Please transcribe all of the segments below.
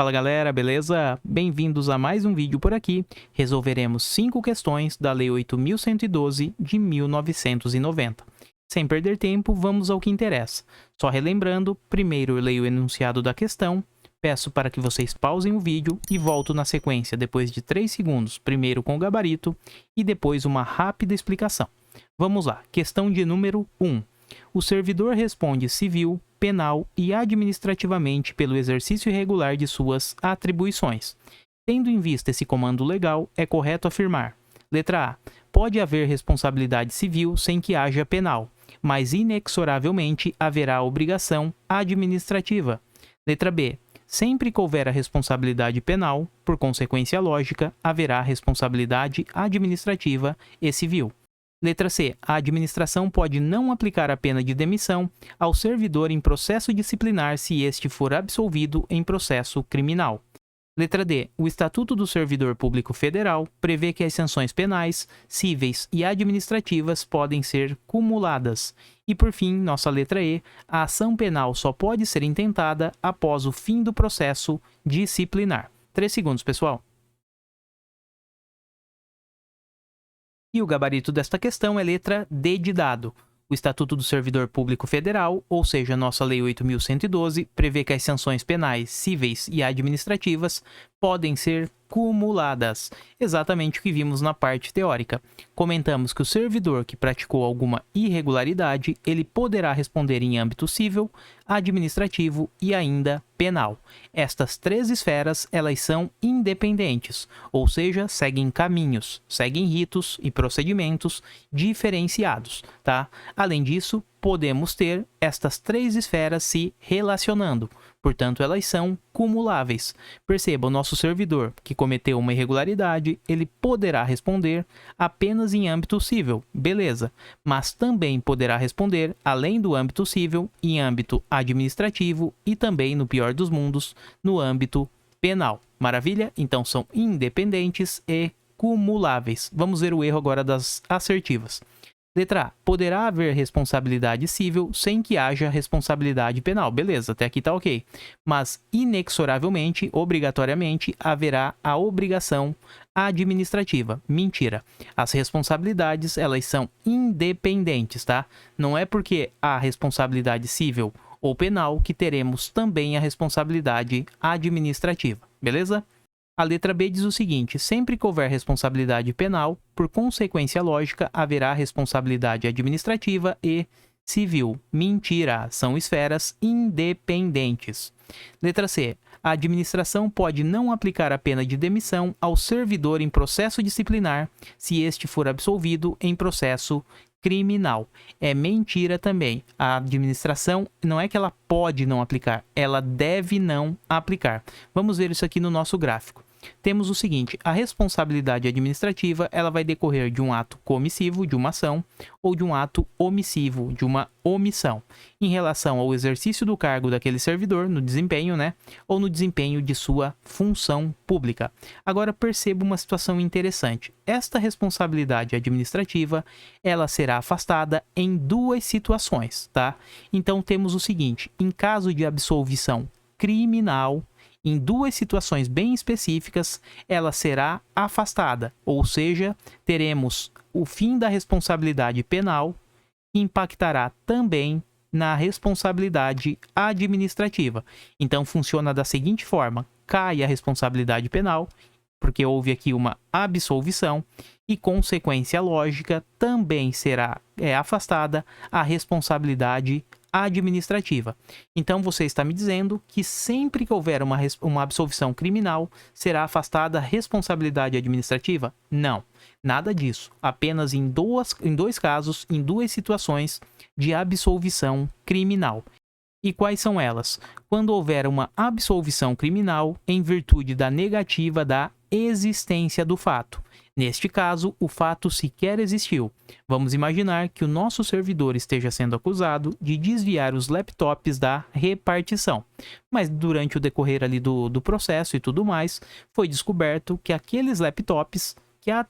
Fala galera, beleza? Bem-vindos a mais um vídeo por aqui. Resolveremos 5 questões da Lei 8.112 de 1990. Sem perder tempo, vamos ao que interessa. Só relembrando, primeiro eu leio o enunciado da questão, peço para que vocês pausem o vídeo e volto na sequência depois de 3 segundos, primeiro com o gabarito e depois uma rápida explicação. Vamos lá, questão de número 1. O servidor responde civil, penal e administrativamente pelo exercício irregular de suas atribuições. Tendo em vista esse comando legal, é correto afirmar: letra A. Pode haver responsabilidade civil sem que haja penal, mas inexoravelmente haverá obrigação administrativa. Letra B. Sempre que houver a responsabilidade penal, por consequência lógica, haverá responsabilidade administrativa e civil. Letra C. A administração pode não aplicar a pena de demissão ao servidor em processo disciplinar se este for absolvido em processo criminal. Letra D. O Estatuto do Servidor Público Federal prevê que as sanções penais, cíveis e administrativas podem ser cumuladas. E, por fim, nossa letra E. A ação penal só pode ser intentada após o fim do processo disciplinar. 3 segundos, pessoal. E o gabarito desta questão é letra D de dado. O Estatuto do Servidor Público Federal, ou seja, nossa Lei 8.112, prevê que as sanções penais, cíveis e administrativas podem ser cumuladas. Exatamente o que vimos na parte teórica. Comentamos que o servidor que praticou alguma irregularidade, ele poderá responder em âmbito civil, administrativo e ainda penal. Estas 3 esferas, elas são independentes, ou seja, seguem caminhos, seguem ritos e procedimentos diferenciados, tá? Além disso, podemos ter estas 3 esferas se relacionando. Portanto, elas são cumuláveis. Perceba, o nosso servidor que cometeu uma irregularidade, ele poderá responder apenas em âmbito civil, beleza. Mas também poderá responder, além do âmbito civil, em âmbito administrativo e também, no pior dos mundos, no âmbito penal. Maravilha? Então, são independentes e cumuláveis. Vamos ver o erro agora das assertivas. Letra A. Poderá haver responsabilidade civil sem que haja responsabilidade penal. Beleza, até aqui tá ok. Mas, inexoravelmente, obrigatoriamente, haverá a obrigação administrativa. Mentira. As responsabilidades, elas são independentes, tá? Não é porque há responsabilidade civil ou penal que teremos também a responsabilidade administrativa. Beleza? A letra B diz o seguinte: sempre que houver responsabilidade penal, por consequência lógica, haverá responsabilidade administrativa e civil. Mentira, são esferas independentes. Letra C. A administração pode não aplicar a pena de demissão ao servidor em processo disciplinar se este for absolvido em processo criminal. É mentira também. A administração não é que ela pode não aplicar, ela deve não aplicar. Vamos ver isso aqui no nosso gráfico. Temos o seguinte: a responsabilidade administrativa, ela vai decorrer de um ato comissivo, de uma ação, ou de um ato omissivo, de uma omissão, em relação ao exercício do cargo daquele servidor, no desempenho, né? Ou no desempenho de sua função pública. Agora perceba uma situação interessante. Esta responsabilidade administrativa, ela será afastada em 2 situações, tá? Então temos o seguinte: em caso de absolvição criminal, em 2 situações bem específicas, ela será afastada, ou seja, teremos o fim da responsabilidade penal, que impactará também na responsabilidade administrativa. Então, funciona da seguinte forma: cai a responsabilidade penal, porque houve aqui uma absolvição, e, consequência lógica, também será afastada a responsabilidade administrativa. Então, você está me dizendo que sempre que houver uma absolvição criminal, será afastada a responsabilidade administrativa? Não, nada disso. Apenas em 2 casos, em 2 situações de absolvição criminal. E quais são elas? Quando houver uma absolvição criminal em virtude da negativa da existência do fato. Neste caso, o fato sequer existiu. Vamos imaginar que o nosso servidor esteja sendo acusado de desviar os laptops da repartição. Mas durante o decorrer ali do processo e tudo mais, foi descoberto que aqueles laptops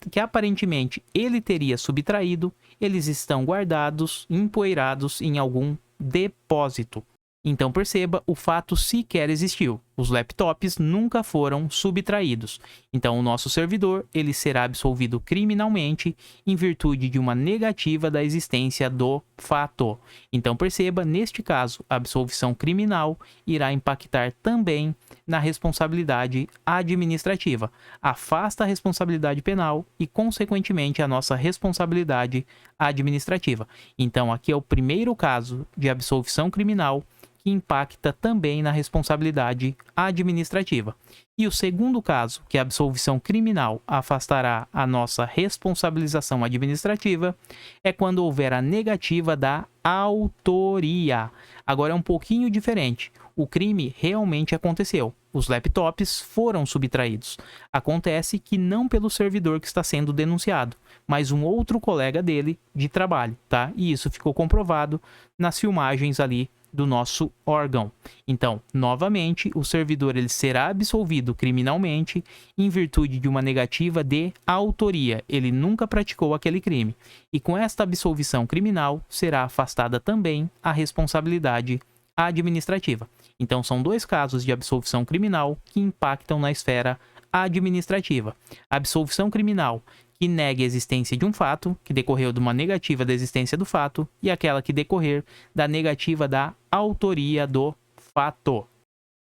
que aparentemente ele teria subtraído, eles estão guardados, empoeirados em algum depósito. Então perceba, o fato sequer existiu. Os laptops nunca foram subtraídos. Então o nosso servidor, ele será absolvido criminalmente em virtude de uma negativa da existência do fato. Então perceba, neste caso, a absolvição criminal irá impactar também na responsabilidade administrativa. Afasta a responsabilidade penal e, consequentemente, a nossa responsabilidade administrativa. Então aqui é o primeiro caso de absolvição criminal que impacta também na responsabilidade administrativa. E o segundo caso, que a absolvição criminal afastará a nossa responsabilização administrativa, é quando houver a negativa da autoria. Agora é um pouquinho diferente. O crime realmente aconteceu. Os laptops foram subtraídos. Acontece que não pelo servidor que está sendo denunciado, mas um outro colega dele de trabalho, tá? E isso ficou comprovado nas filmagens ali do nosso órgão. Então, novamente, o servidor ele será absolvido criminalmente em virtude de uma negativa de autoria. Ele nunca praticou aquele crime. E com esta absolvição criminal, será afastada também a responsabilidade administrativa. Então, são dois casos de absolvição criminal que impactam na esfera administrativa. A absolvição criminal que negue a existência de um fato, que decorreu de uma negativa da existência do fato, e aquela que decorrer da negativa da autoria do fato.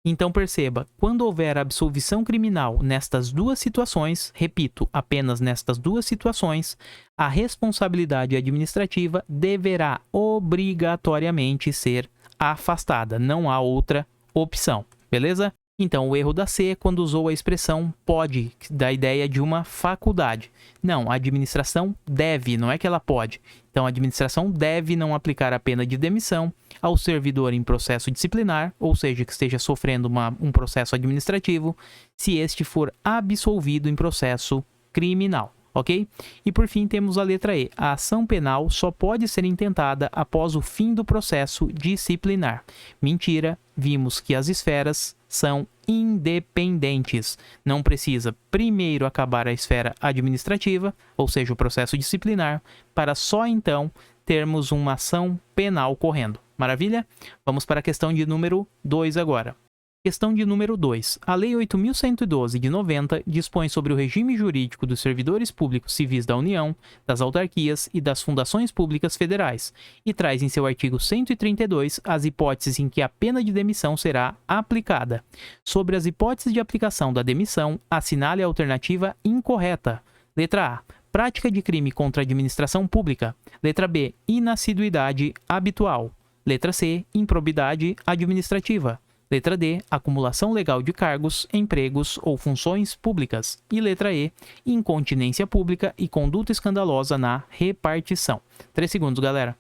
Então perceba, quando houver absolvição criminal nestas duas situações, repito, apenas nestas duas situações, a responsabilidade administrativa deverá obrigatoriamente ser afastada. Não há outra opção, beleza? Então, o erro da C é quando usou a expressão pode, que dá a ideia de uma faculdade. Não, a administração deve, não é que ela pode. Então, a administração deve não aplicar a pena de demissão ao servidor em processo disciplinar, ou seja, que esteja sofrendo um processo administrativo, se este for absolvido em processo criminal. Ok? E por fim temos a letra E. A ação penal só pode ser intentada após o fim do processo disciplinar. Mentira, vimos que as esferas são independentes. Não precisa primeiro acabar a esfera administrativa, ou seja, o processo disciplinar, para só então termos uma ação penal correndo. Maravilha? Vamos para a questão de número 2 agora. Questão de número 2. A Lei 8.112 de 90 dispõe sobre o regime jurídico dos servidores públicos civis da União, das autarquias e das fundações públicas federais e traz em seu artigo 132 as hipóteses em que a pena de demissão será aplicada. Sobre as hipóteses de aplicação da demissão, assinale a alternativa incorreta. Letra A. Prática de crime contra a administração pública. Letra B. Inassiduidade habitual. Letra C. Improbidade administrativa. Letra D, acumulação legal de cargos, empregos ou funções públicas. E letra E, incontinência pública e conduta escandalosa na repartição. 3 segundos, galera.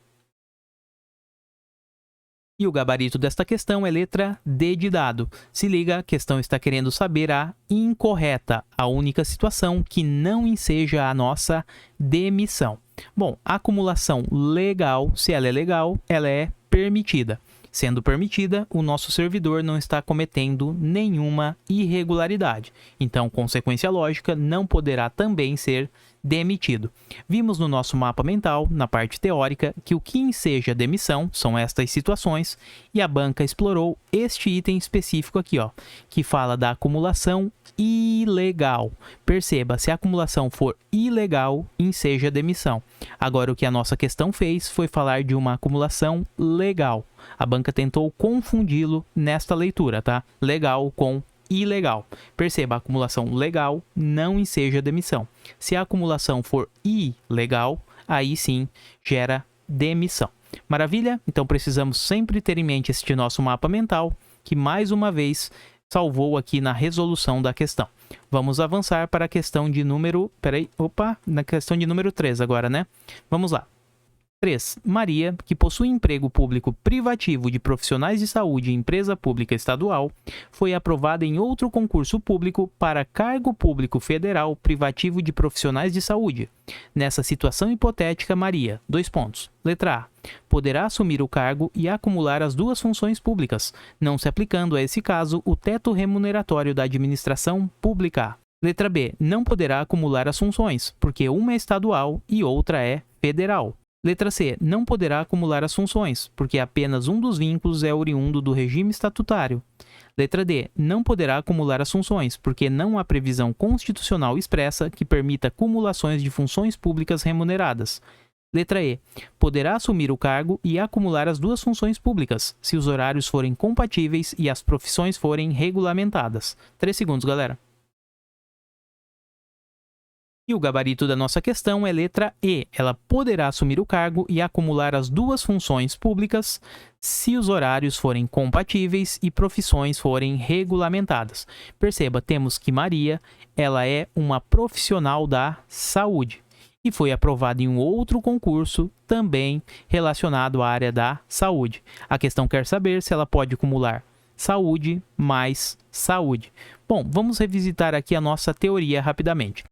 E o gabarito desta questão é letra D de dado. Se liga, a questão está querendo saber a incorreta, a única situação que não enseja a nossa demissão. Bom, a acumulação legal, se ela é legal, ela é permitida. Sendo permitida, o nosso servidor não está cometendo nenhuma irregularidade. Então, consequência lógica, não poderá também ser demitido. Vimos no nosso mapa mental, na parte teórica, que o que enseja demissão são estas situações e a banca explorou este item específico aqui, ó, que fala da acumulação ilegal. Perceba, se a acumulação for ilegal, enseja demissão. Agora, o que a nossa questão fez foi falar de uma acumulação legal. A banca tentou confundi-lo nesta leitura, tá? Legal com ilegal. Perceba, a acumulação legal não enseja demissão. Se a acumulação for ilegal, aí sim gera demissão. Maravilha? Então precisamos sempre ter em mente este nosso mapa mental, que mais uma vez salvou aqui na resolução da questão. Vamos avançar para a questão de número... na questão de número 3 agora, né? Vamos lá. 3. Maria, que possui emprego público privativo de profissionais de saúde em empresa pública estadual, foi aprovada em outro concurso público para cargo público federal privativo de profissionais de saúde. Nessa situação hipotética, Maria, Letra A. Poderá assumir o cargo e acumular as duas funções públicas, não se aplicando a esse caso o teto remuneratório da administração pública. Letra B. Não poderá acumular as funções, porque uma é estadual e outra é federal. Letra C. Não poderá acumular as funções, porque apenas um dos vínculos é oriundo do regime estatutário. Letra D. Não poderá acumular as funções, porque não há previsão constitucional expressa que permita acumulações de funções públicas remuneradas. Letra E. Poderá assumir o cargo e acumular as duas funções públicas, se os horários forem compatíveis e as profissões forem regulamentadas. 3 segundos, galera. E o gabarito da nossa questão é letra E. Ela poderá assumir o cargo e acumular as duas funções públicas se os horários forem compatíveis e profissões forem regulamentadas. Perceba, temos que Maria, ela é uma profissional da saúde e foi aprovada em um outro concurso também relacionado à área da saúde. A questão quer saber se ela pode acumular saúde mais saúde. Bom, vamos revisitar aqui a nossa teoria rapidamente.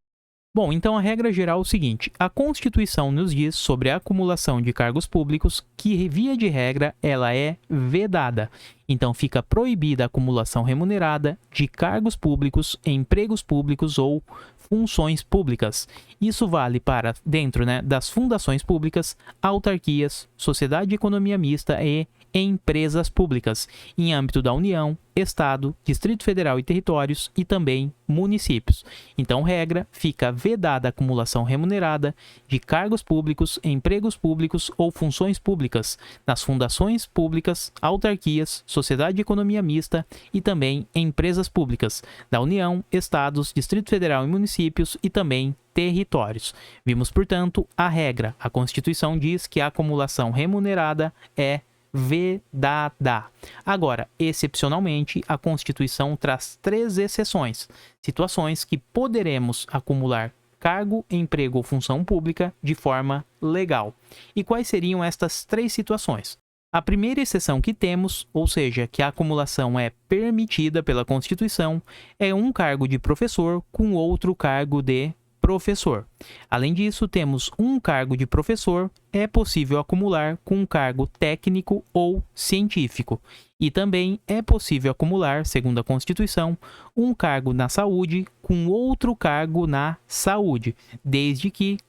Bom, então a regra geral é o seguinte: a Constituição nos diz sobre a acumulação de cargos públicos que, via de regra, ela é vedada. Então fica proibida a acumulação remunerada de cargos públicos, empregos públicos ou funções públicas. Isso vale para dentro, das fundações públicas, autarquias, sociedade de economia mista e empresas públicas, em âmbito da União, Estado, Distrito Federal e territórios e também municípios. Então, regra, fica vedada a acumulação remunerada de cargos públicos, empregos públicos ou funções públicas nas fundações públicas, autarquias, sociedade de economia mista e também empresas públicas da União, Estados, Distrito Federal e municípios e também territórios. Vimos, portanto, a regra. A Constituição diz que a acumulação remunerada é vedada. Agora, excepcionalmente, a Constituição traz 3 exceções, situações que poderemos acumular cargo, emprego ou função pública de forma legal. E quais seriam estas 3 situações? A primeira exceção que temos, ou seja, que a acumulação é permitida pela Constituição, é um cargo de professor com outro cargo de professor. Além disso, temos um cargo de professor, é possível acumular com um cargo técnico ou científico. E também é possível acumular, segundo a Constituição, um cargo na saúde com outro cargo na saúde, desde que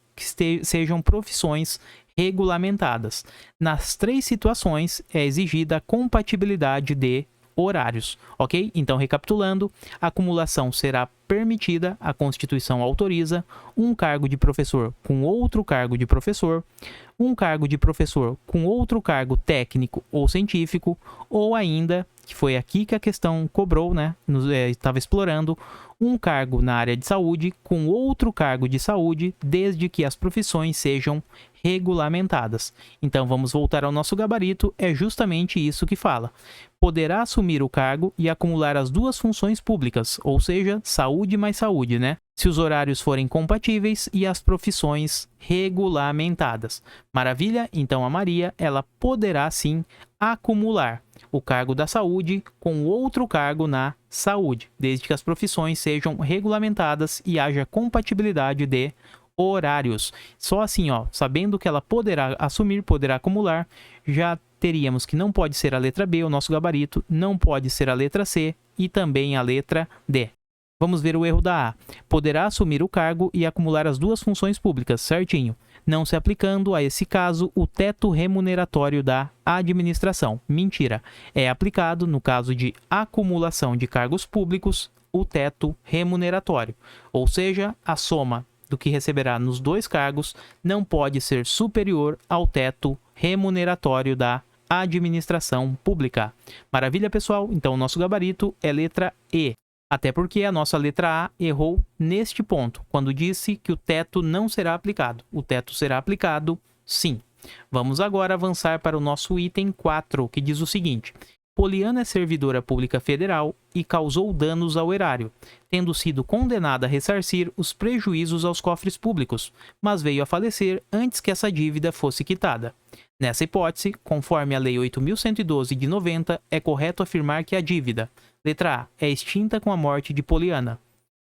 sejam profissões regulamentadas. Nas 3 situações, é exigida a compatibilidade de horários, ok? Então, recapitulando, a acumulação será permitida, a Constituição autoriza um cargo de professor com outro cargo de professor, um cargo de professor com outro cargo técnico ou científico, ou ainda, que foi aqui que a questão cobrou, estava explorando, um cargo na área de saúde com outro cargo de saúde, desde que as profissões sejam regulamentadas. Então, vamos voltar ao nosso gabarito, é justamente isso que fala. Poderá assumir o cargo e acumular as duas funções públicas, ou seja, saúde mais saúde, se os horários forem compatíveis e as profissões regulamentadas. Maravilha? Então, a Maria, ela poderá sim acumular o cargo da saúde com outro cargo na saúde, desde que as profissões sejam regulamentadas e haja compatibilidade de horários. Só assim, sabendo que ela poderá assumir, poderá acumular, já teríamos que não pode ser a letra B, o nosso gabarito, não pode ser a letra C e também a letra D. Vamos ver o erro da A. Poderá assumir o cargo e acumular as duas funções públicas, certinho, não se aplicando a esse caso o teto remuneratório da administração. Mentira, é aplicado no caso de acumulação de cargos públicos o teto remuneratório, ou seja, a soma do que receberá nos 2 cargos não pode ser superior ao teto remuneratório da administração pública. Maravilha, pessoal? Então, o nosso gabarito é letra E. Até porque a nossa letra A errou neste ponto, quando disse que o teto não será aplicado. O teto será aplicado, sim. Vamos agora avançar para o nosso item 4, que diz o seguinte: Poliana é servidora pública federal e causou danos ao erário, tendo sido condenada a ressarcir os prejuízos aos cofres públicos, mas veio a falecer antes que essa dívida fosse quitada. Nessa hipótese, conforme a Lei 8.112 de 90, é correto afirmar que a dívida, letra A, é extinta com a morte de Poliana.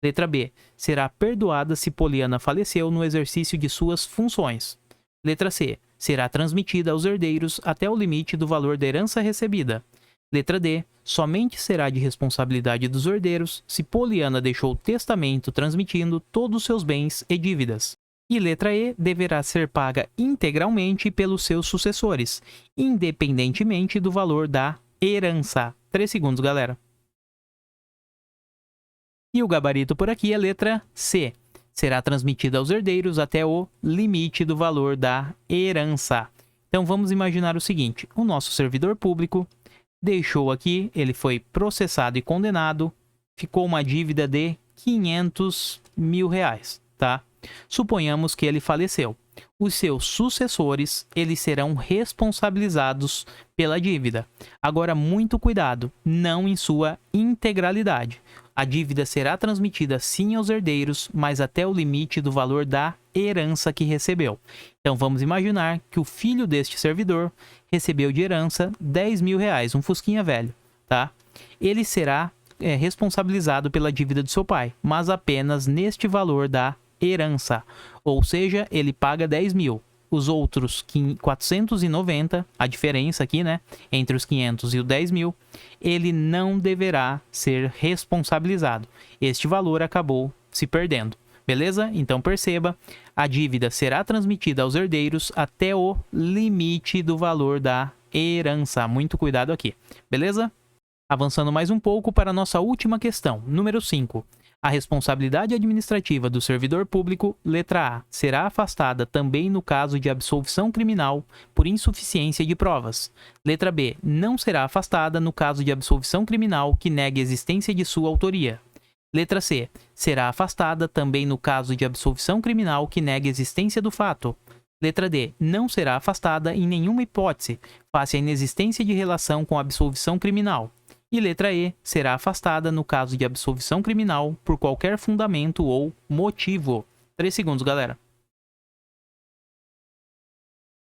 Letra B, será perdoada se Poliana faleceu no exercício de suas funções. Letra C, será transmitida aos herdeiros até o limite do valor da herança recebida. Letra D, somente será de responsabilidade dos herdeiros se Poliana deixou testamento transmitindo todos os seus bens e dívidas. E letra E, deverá ser paga integralmente pelos seus sucessores, independentemente do valor da herança. 3 segundos, galera. E o gabarito por aqui é letra C. Será transmitida aos herdeiros até o limite do valor da herança. Então vamos imaginar o seguinte: o nosso servidor público deixou aqui, ele foi processado e condenado, ficou uma dívida de 500 mil reais, tá? Suponhamos que ele faleceu. Os seus sucessores, eles serão responsabilizados pela dívida. Agora, muito cuidado, não em sua integralidade. A dívida será transmitida sim aos herdeiros, mas até o limite do valor da herança que recebeu. Então, vamos imaginar que o filho deste servidor recebeu de herança 10 mil reais, um fusquinha velho, tá? Ele será responsabilizado pela dívida do seu pai, mas apenas neste valor da herança. Ou seja, ele paga 10 mil. Os outros 490, a diferença aqui, né, entre os 500 e os 10 mil, ele não deverá ser responsabilizado. Este valor acabou se perdendo. Beleza? Então perceba, a dívida será transmitida aos herdeiros até o limite do valor da herança. Muito cuidado aqui. Beleza? Avançando mais um pouco para a nossa última questão, número 5. A responsabilidade administrativa do servidor público, letra A, será afastada também no caso de absolvição criminal por insuficiência de provas. Letra B, não será afastada no caso de absolvição criminal que negue a existência de sua autoria. Letra C, será afastada também no caso de absolvição criminal que negue a existência do fato. Letra D, não será afastada em nenhuma hipótese, face à inexistência de relação com a absolvição criminal. E letra E, será afastada no caso de absolvição criminal por qualquer fundamento ou motivo. 3 segundos, galera.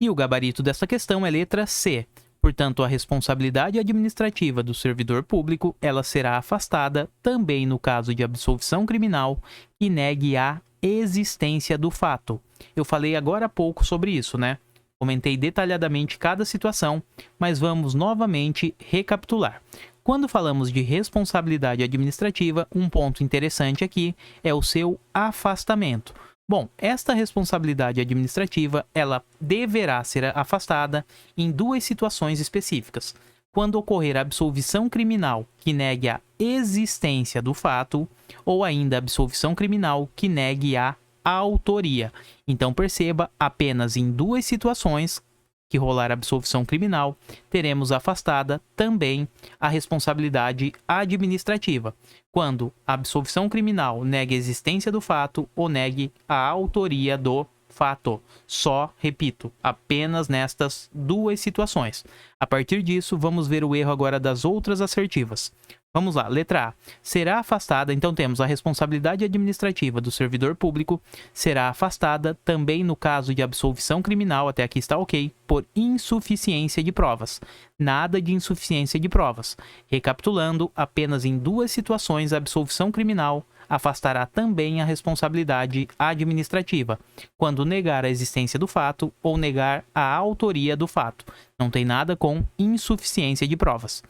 E o gabarito dessa questão é letra C. Portanto, a responsabilidade administrativa do servidor público, ela será afastada também no caso de absolvição criminal que negue a existência do fato. Eu falei agora há pouco sobre isso, né? Comentei detalhadamente cada situação, mas vamos novamente recapitular. Quando falamos de responsabilidade administrativa, um ponto interessante aqui é o seu afastamento. Bom, esta responsabilidade administrativa, ela deverá ser afastada em duas situações específicas. Quando ocorrer absolvição criminal que negue a existência do fato, ou ainda absolvição criminal que negue a autoria. Então perceba, apenas em duas situações que rolar absolvição criminal, teremos afastada também a responsabilidade administrativa, quando a absolvição criminal negue a existência do fato ou negue a autoria do fato. Só, repito, apenas nestas duas situações. A partir disso, vamos ver o erro agora das outras assertivas. Vamos lá, letra A. Será afastada, então temos a responsabilidade administrativa do servidor público, será afastada também no caso de absolvição criminal, até aqui está ok, por insuficiência de provas. Nada de insuficiência de provas. Recapitulando, apenas em duas situações a absolvição criminal afastará também a responsabilidade administrativa, quando negar a existência do fato ou negar a autoria do fato. Não tem nada com insuficiência de provas.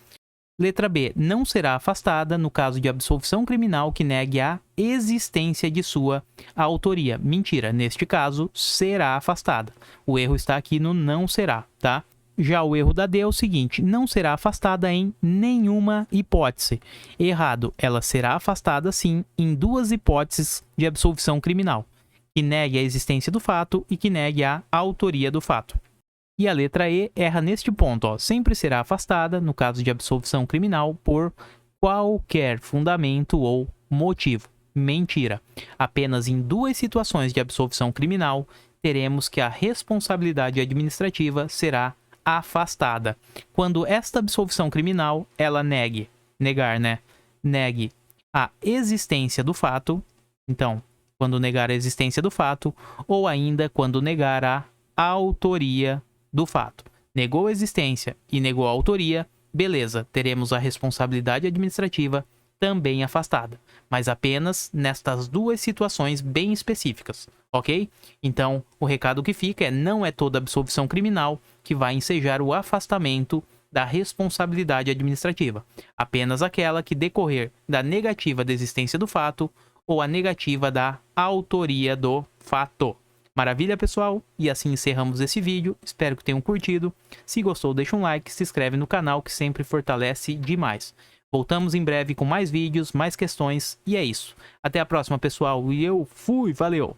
Letra B, não será afastada no caso de absolvição criminal que negue a existência de sua autoria. Mentira, neste caso, será afastada. O erro está aqui no não será, tá? Já o erro da D é o seguinte, não será afastada em nenhuma hipótese. Errado, ela será afastada sim em duas hipóteses de absolvição criminal, que negue a existência do fato e que negue a autoria do fato. E a letra E erra neste ponto, ó, sempre será afastada, no caso de absolvição criminal, por qualquer fundamento ou motivo. Mentira. Apenas em duas situações de absolvição criminal, teremos que a responsabilidade administrativa será afastada. Quando esta absolvição criminal, ela negue a existência do fato, então, quando negar a existência do fato, ou ainda quando negar a autoria do fato. Negou a existência e negou a autoria, beleza, teremos a responsabilidade administrativa também afastada, mas apenas nestas duas situações bem específicas, ok? Então, o recado que fica é: não é toda absolvição criminal que vai ensejar o afastamento da responsabilidade administrativa, apenas aquela que decorrer da negativa da existência do fato ou a negativa da autoria do fato. Maravilha, pessoal? E assim encerramos esse vídeo. Espero que tenham curtido. Se gostou, deixa um like, se inscreve no canal que sempre fortalece demais. Voltamos em breve com mais vídeos, mais questões e é isso. Até a próxima, pessoal. E eu fui, valeu!